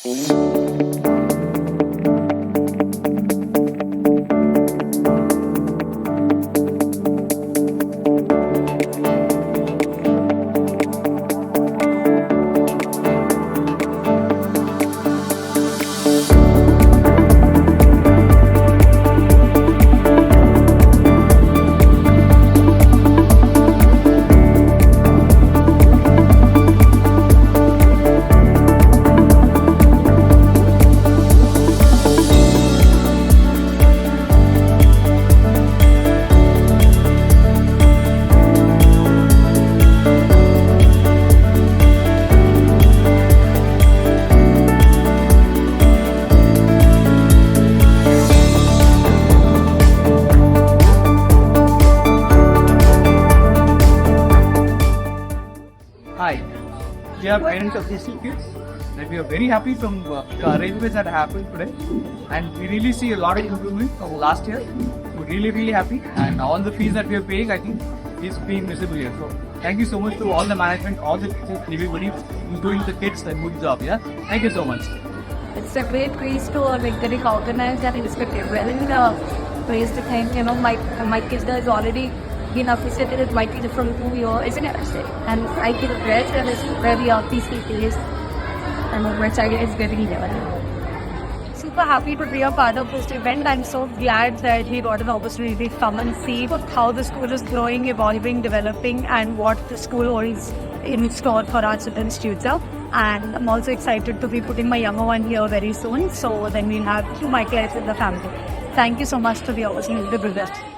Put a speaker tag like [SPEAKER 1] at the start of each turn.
[SPEAKER 1] Hi, we are parents of these two kids and we are very happy from the arrangements that happened today, and we really see a lot of improvement from last year. We're really happy, and all the fees that we are paying, I think, is being visible here. So thank you so much to all the management, all the teachers, everybody who's doing the kids a good job. Yeah, thank you so much.
[SPEAKER 2] It's a great place to getting organized and respected. Well, in a place to thank, my kids is already been appreciated as my teacher from 2 years, isn't it? And I feel great that it's very peaceful place, and my child is getting there. Super happy to be a part of this event. I'm so glad that he got an opportunity to come and see how the school is growing, evolving, developing, and what the school is in store for our children's future. And I'm also excited to be putting my younger one here very soon. So then we'll have two Michaels in the family. Thank you so much for the opportunity to do that.